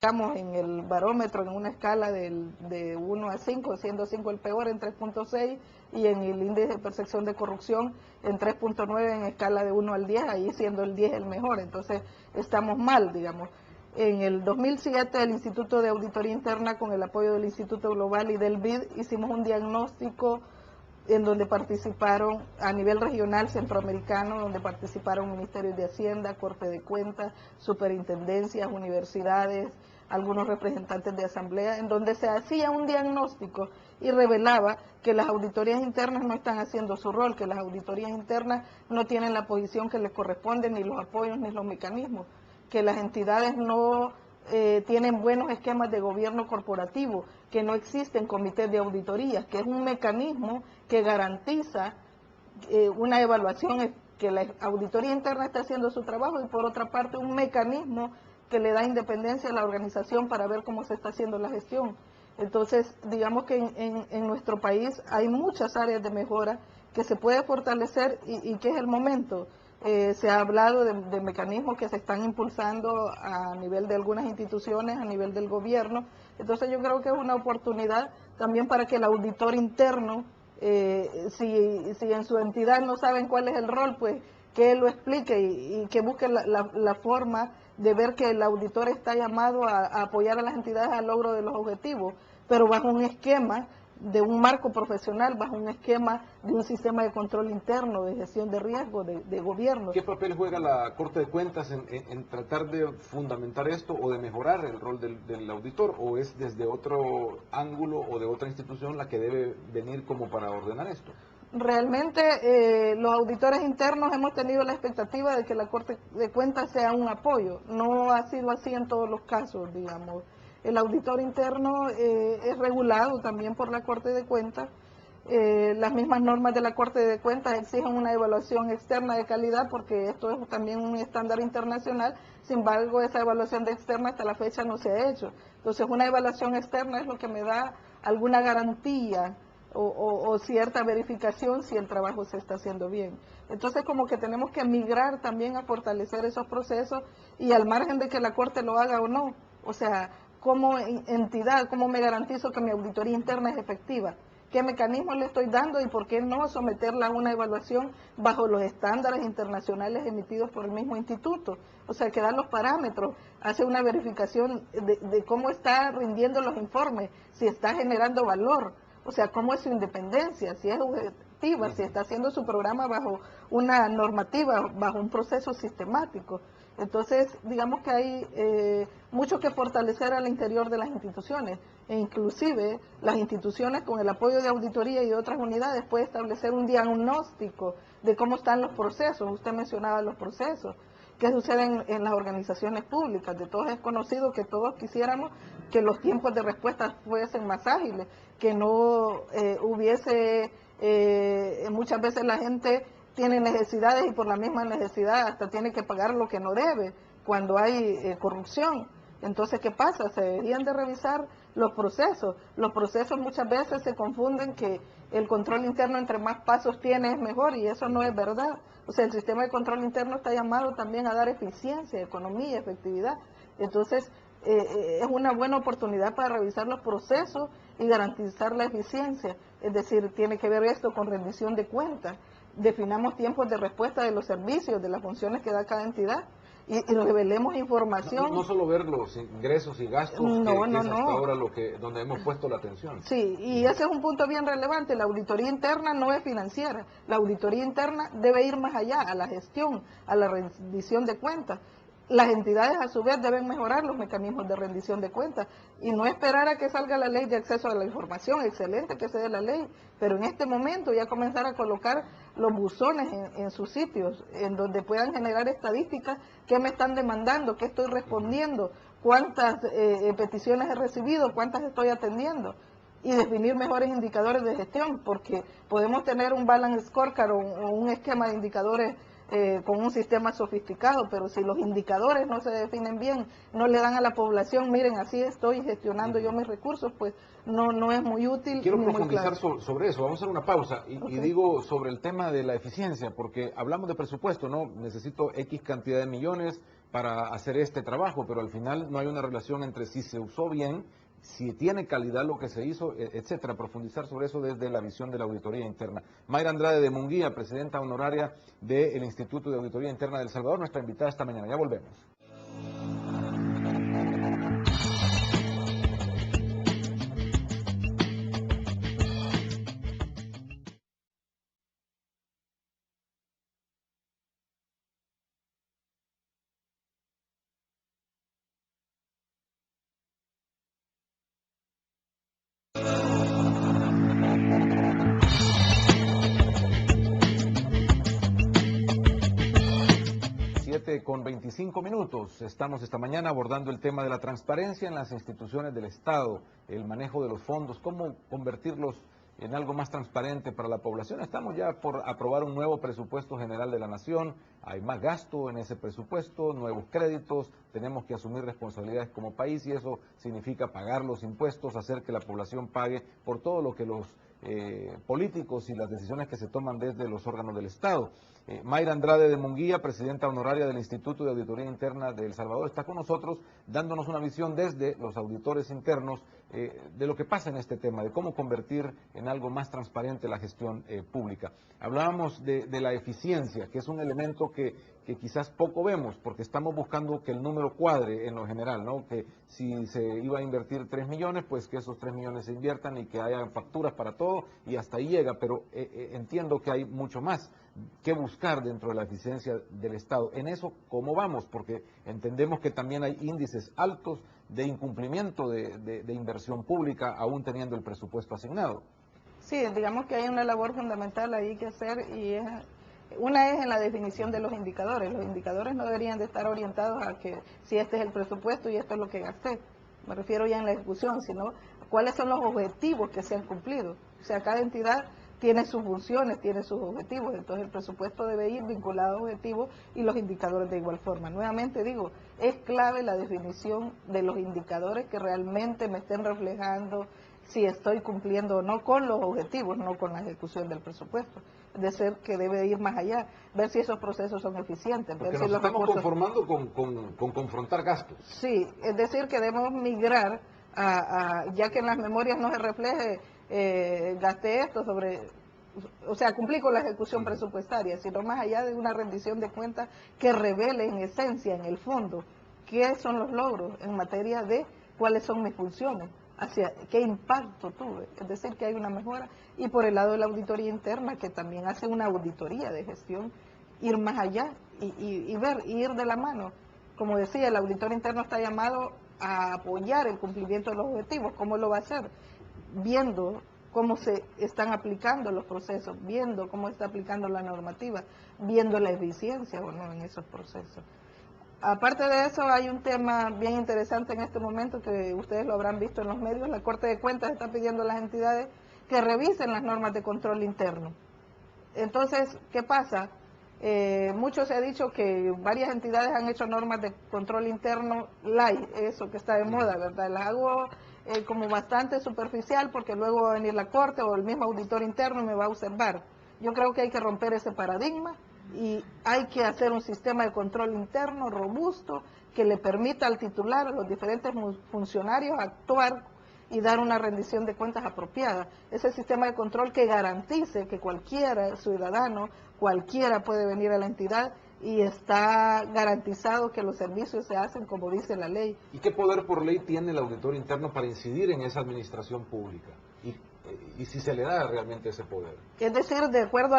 Estamos en el barómetro en una escala de 1 a 5, siendo 5 el peor en 3.6 y en el índice de percepción de corrupción en 3.9 en escala de 1 al 10, ahí siendo el 10 el mejor, entonces estamos mal, digamos. En el 2007 el Instituto de Auditoría Interna con el apoyo del Instituto Global y del BID hicimos un diagnóstico en donde participaron a nivel regional centroamericano, donde participaron ministerios de Hacienda, Corte de Cuentas, superintendencias, universidades, algunos representantes de asamblea, en donde se hacía un diagnóstico y revelaba que las auditorías internas no están haciendo su rol, que las auditorías internas no tienen la posición que les corresponde, ni los apoyos, ni los mecanismos, que las entidades no tienen buenos esquemas de gobierno corporativo, que no existen comités de auditorías, que es un mecanismo que garantiza una evaluación, que la auditoría interna está haciendo su trabajo y por otra parte un mecanismo que le da independencia a la organización para ver cómo se está haciendo la gestión. Entonces, digamos que en nuestro país hay muchas áreas de mejora que se puede fortalecer y que es el momento. Se ha hablado de mecanismos que se están impulsando a nivel de algunas instituciones, a nivel del gobierno. Entonces yo creo que es una oportunidad también para que el auditor interno, si en su entidad no saben cuál es el rol, pues que él lo explique y que busque la forma de ver que el auditor está llamado a apoyar a las entidades al logro de los objetivos, pero bajo un esquema de un marco profesional, bajo un esquema de un sistema de control interno, de gestión de riesgo, de gobierno. ¿Qué papel juega la Corte de Cuentas en tratar de fundamentar esto o de mejorar el rol del auditor? ¿O es desde otro ángulo o de otra institución la que debe venir como para ordenar esto? Realmente los auditores internos hemos tenido la expectativa de que la Corte de Cuentas sea un apoyo. No ha sido así en todos los casos, digamos. El auditor interno es regulado también por la Corte de Cuentas. Las mismas normas de la Corte de Cuentas exigen una evaluación externa de calidad porque esto es también un estándar internacional. Sin embargo, esa evaluación de externa hasta la fecha no se ha hecho. Entonces, una evaluación externa es lo que me da alguna garantía o cierta verificación si el trabajo se está haciendo bien. Entonces como que tenemos que migrar también a fortalecer esos procesos y al margen de que la Corte lo haga o no, o sea, como entidad, cómo me garantizo que mi auditoría interna es efectiva, qué mecanismos le estoy dando y por qué no someterla a una evaluación bajo los estándares internacionales emitidos por el mismo instituto, o sea, que da los parámetros, hace una verificación de cómo está rindiendo los informes, si está generando valor. O sea, cómo es su independencia, si es objetiva, si está haciendo su programa bajo una normativa, bajo un proceso sistemático. Entonces, digamos que hay mucho que fortalecer al interior de las instituciones, e inclusive las instituciones con el apoyo de auditoría y de otras unidades pueden establecer un diagnóstico de cómo están los procesos. Usted mencionaba los procesos. ¿Qué sucede en las organizaciones públicas? De todos es conocido que todos quisiéramos que los tiempos de respuesta fuesen más ágiles, que no hubiese, muchas veces la gente tiene necesidades y por la misma necesidad hasta tiene que pagar lo que no debe cuando hay corrupción. Entonces, ¿qué pasa? Se deberían de revisar los procesos. Los procesos muchas veces se confunden que el control interno entre más pasos tiene es mejor y eso no es verdad. O sea, el sistema de control interno está llamado también a dar eficiencia, economía, efectividad. Entonces, es una buena oportunidad para revisar los procesos y garantizar la eficiencia. Es decir, tiene que ver esto con rendición de cuentas. Definamos tiempos de respuesta de los servicios, de las funciones que da cada entidad y revelemos información. No solo ver los ingresos y gastos, que es hasta ahora donde hemos puesto la atención. Sí, y ese es un punto bien relevante. La auditoría interna no es financiera. La auditoría interna debe ir más allá, a la gestión, a la rendición de cuentas. Las entidades a su vez deben mejorar los mecanismos de rendición de cuentas y no esperar a que salga la ley de acceso a la información, excelente que se dé la ley, pero en este momento ya comenzar a colocar los buzones en sus sitios, en donde puedan generar estadísticas, qué me están demandando, qué estoy respondiendo, cuántas peticiones he recibido, cuántas estoy atendiendo y definir mejores indicadores de gestión, porque podemos tener un balance scorecard o un esquema de indicadores con un sistema sofisticado, pero si los indicadores no se definen bien, no le dan a la población, miren, así estoy gestionando yo mis recursos, pues no es muy útil. Quiero ni profundizar muy claro. sobre eso, vamos a hacer una pausa Okay. y digo sobre el tema de la eficiencia, porque hablamos de presupuesto, ¿no? Necesito X cantidad de millones para hacer este trabajo, pero al final no hay una relación entre si se usó bien, si tiene calidad lo que se hizo, etcétera. Profundizar sobre eso desde la visión de la auditoría interna. Mayra Andrade de Munguía, presidenta honoraria del Instituto de Auditoría Interna de El Salvador, nuestra invitada esta mañana. Ya volvemos. 7:25. Estamos esta mañana abordando el tema de la transparencia en las instituciones del Estado, el manejo de los fondos, cómo convertirlos en algo más transparente para la población. Estamos ya por aprobar un nuevo presupuesto general de la Nación, hay más gasto en ese presupuesto, nuevos créditos, tenemos que asumir responsabilidades como país y eso significa pagar los impuestos, hacer que la población pague por todo lo que los políticos y las decisiones que se toman desde los órganos del Estado. Mayra Andrade de Munguía, presidenta honoraria del Instituto de Auditoría Interna de El Salvador, está con nosotros dándonos una visión desde los auditores internos de lo que pasa en este tema, de cómo convertir en algo más transparente la gestión pública. Hablábamos de la eficiencia, que es un elemento que quizás poco vemos, porque estamos buscando que el número cuadre en lo general, ¿no? Que si se iba a invertir 3 millones, pues que esos 3 millones se inviertan y que haya facturas para todo, y hasta ahí llega, pero entiendo que hay mucho más que buscar dentro de la eficiencia del Estado. En eso, ¿cómo vamos? Porque entendemos que también hay índices altos de incumplimiento de inversión pública, aún teniendo el presupuesto asignado. Sí, digamos que hay una labor fundamental ahí que hacer y una es en la definición de los indicadores. Los indicadores no deberían de estar orientados a que si este es el presupuesto y esto es lo que gasté. Me refiero ya en la ejecución, sino cuáles son los objetivos que se han cumplido. O sea, cada entidad tiene sus funciones, tiene sus objetivos, entonces el presupuesto debe ir vinculado a objetivos y los indicadores de igual forma. Nuevamente digo, es clave la definición de los indicadores que realmente me estén reflejando si estoy cumpliendo o no con los objetivos, no con la ejecución del presupuesto. Es decir, que debe ir más allá, ver si esos procesos son eficientes. Porque ver si nos estamos conformando con confrontar gastos. Sí, es decir, que debemos migrar ya que en las memorias no se refleje, gasté esto o sea, cumplí con la ejecución presupuestaria, sino más allá de una rendición de cuentas que revele en esencia, en el fondo, qué son los logros en materia de cuáles son mis funciones, hacia qué impacto tuve, es decir, que hay una mejora. Y por el lado de la auditoría interna, que también hace una auditoría de gestión, ir más allá y ver, y ir de la mano. Como decía, el auditor interno está llamado a apoyar el cumplimiento de los objetivos. ¿Cómo lo va a hacer? Viendo cómo se están aplicando los procesos, viendo cómo está aplicando la normativa, viendo la eficiencia o no en esos procesos. Aparte de eso, hay un tema bien interesante en este momento que ustedes lo habrán visto en los medios. La Corte de Cuentas está pidiendo a las entidades que revisen las normas de control interno. Entonces, ¿qué pasa? Mucho se ha dicho que varias entidades han hecho normas de control interno light, eso que está de moda, ¿verdad? Las hago como bastante superficial porque luego va a venir la Corte o el mismo auditor interno y me va a observar. Yo creo que hay que romper ese paradigma y hay que hacer un sistema de control interno robusto que le permita al titular, a los diferentes funcionarios actuar y dar una rendición de cuentas apropiada. Ese sistema de control que garantice que cualquiera ciudadano, cualquiera puede venir a la entidad y está garantizado que los servicios se hacen como dice la ley. ¿Y qué poder por ley tiene el auditor interno para incidir en esa administración pública? Y si se le da realmente ese poder. Es decir, de acuerdo a